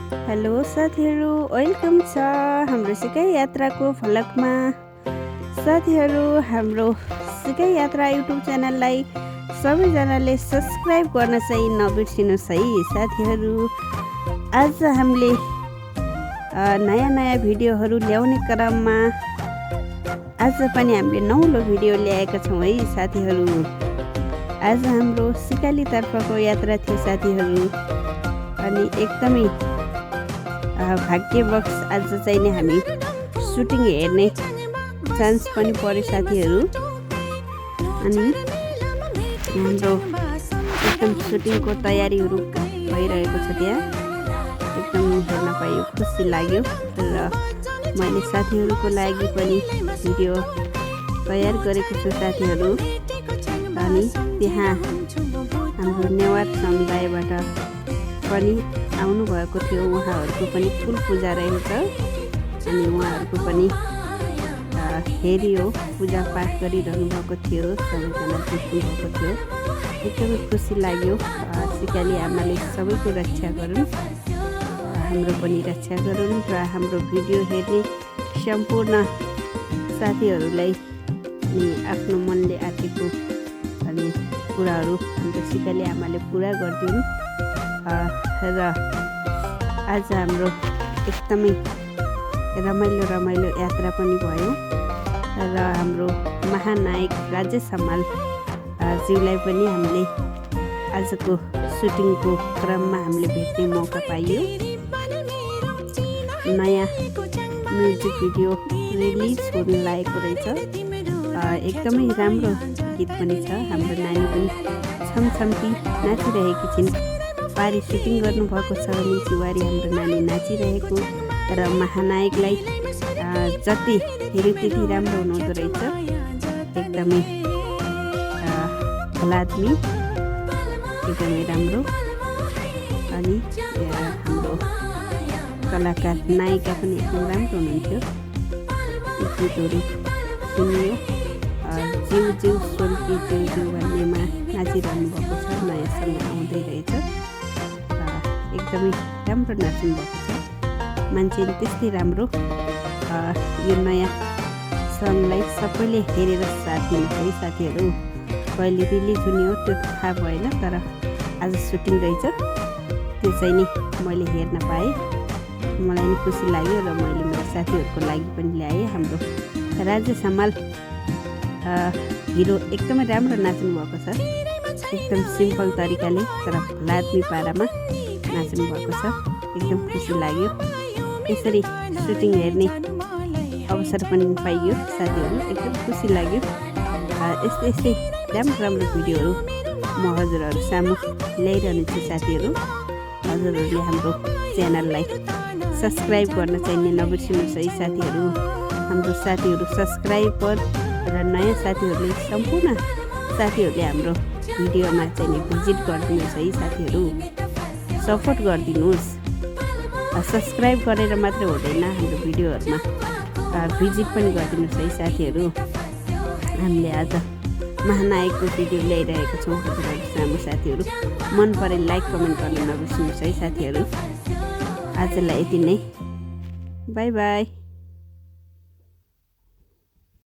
Hello साथीहरू, welcome छ हाम्रो सिकाइ यात्राको भ्लगमा। साथीहरू, हाम्रो सिकाइ यात्रा युट्युब च्यानललाई सबैजनाले सब्सक्राइब गर्न चाहिँ नबिर्सिनुहोस् है साथीहरू। आज हामीले नयाँ भिडियोहरू ल्याउने क्रममा आज पनि हामीले नौलो भिडियो ल्याएका छौँ है साथीहरू। आज हाम्रो सिकालीतर्फको यात्रा थियो साथीहरू, अनि एकदमै भाग्यवश आज चाहिँ नि हामी सुटिङ हेर्ने चान्स पनि पर्यो साथीहरू। अनि हाम्रो एकदम सुटिङको तयारीहरू भइरहेको छ, त्यहाँ एकदम हेर्न पायो, खुसी लाग्यो। र मैले साथीहरूको लागि पनि भिडियो तयार गरेको छु साथीहरू। अनि त्यहाँ हाम्रो नेवार समुदायबाट पनि आउनुभएको थियो, उहाँहरूको पनि फुल पूजा रहेछ। अनि उहाँहरूको पनि हेरियो, पूजापाठ गरिरहनु भएको थियो, सबैजना देख्नुभएको थियो। एकदमै खुसी लाग्यो। सिकाली आमाले सबैको रक्षा गरून्, हाम्रो पनि रक्षा गरून्। र हाम्रो भिडियो हेर्ने सम्पूर्ण साथीहरूलाई अनि आफ्नो मनले आँटेको अनि कुराहरू हाम्रो सिकाली आमाले पुरा गरिदिउन्। र आज हाम्रो एकदमै रमाइलो यात्रा पनि भयो। र हाम्रो महानायक राजेश हमाल ज्यूलाई पनि हामीले आजको सुटिङको क्रममा हामीले भेट्ने मौका पाइयो। नयाँ म्युजिक भिडियो रिलिज हुन लागेको रहेछ। एकदमै राम्रो गीत पनि छ। हाम्रो नानी पनि छमछम्ती नाचिरहेकी छिन्। पारी सुटिङ गर्नुभएको छ भने चिवारी हाम्रो नानी नाचिरहेको। र महानायकलाई जति हेऱ्यो त्यति राम्रो हुनुहुँदो रहेछ। एकदमै भलादमी, एकदमै राम्रो। अनि हाम्रो कलाकार नायिका पनि एकदम राम्रो हुनुहुन्थ्यो। गीतहरू सुनियो, जिउ सोल्की जिउ भन्नेमा नाचिरहनु भएको छ। नयाँ सङ्ग आउँदै रहेछ, एकदमै राम्रो नाच्नु भएको छ। मान्छेले त्यस्तै राम्रो यो नयाँ सङ्गलाई सबैले हेरेर साथ दिनु है साथीहरू। कहिले रिलिज हुने हो त्यो थाहा भएन, तर आज सुटिङ रहेछ, त्यो चाहिँ नि मैले हेर्न पाएँ। मलाई नि खुसी लाग्यो र मैले मेरो साथीहरूको लागि पनि ल्याएँ। हाम्रो राजेश हमाल हिरो एकदमै राम्रो नाच्नु भएको छ। एकदम सिम्पल तरिकाले तर भलादमी पारामा नाच्नु भएको छ। एकदम खुसी लाग्यो। यसरी सुटिङ हेर्ने अवसर पनि पाइयो साथीहरू, एकदम खुसी लाग्यो। यस्तै राम्रो भिडियोहरू म हजुरहरू सामु ल्याइरहने छु साथीहरू। हजुरहरूले हाम्रो च्यानललाई सब्सक्राइब गर्न चाहिँ नबिर्सिनुहोस् है साथीहरू। हाम्रो साथीहरू सब्सक्राइबर र नयाँ साथीहरूले सम्पूर्ण साथीहरूले हाम्रो भिडियोमा चाहिँ भिजिट गरिदिनुहोस् है साथीहरू, सपोर्ट गरिदिनुहोस्। सब्सक्राइब गरेर मात्रै हुँदैन, हाम्रो भिडियोहरूमा भिजिट पनि गरिदिनुहोस् है साथीहरू। हामीले आज महानायकको भिडियो ल्याइरहेको छौँ हजुरहरू सामु साथीहरू। मन परे लाइक कमेन्ट गर्न नबिर्सिनुहोस् है साथीहरू। आजलाई यति नै, बाई बाई।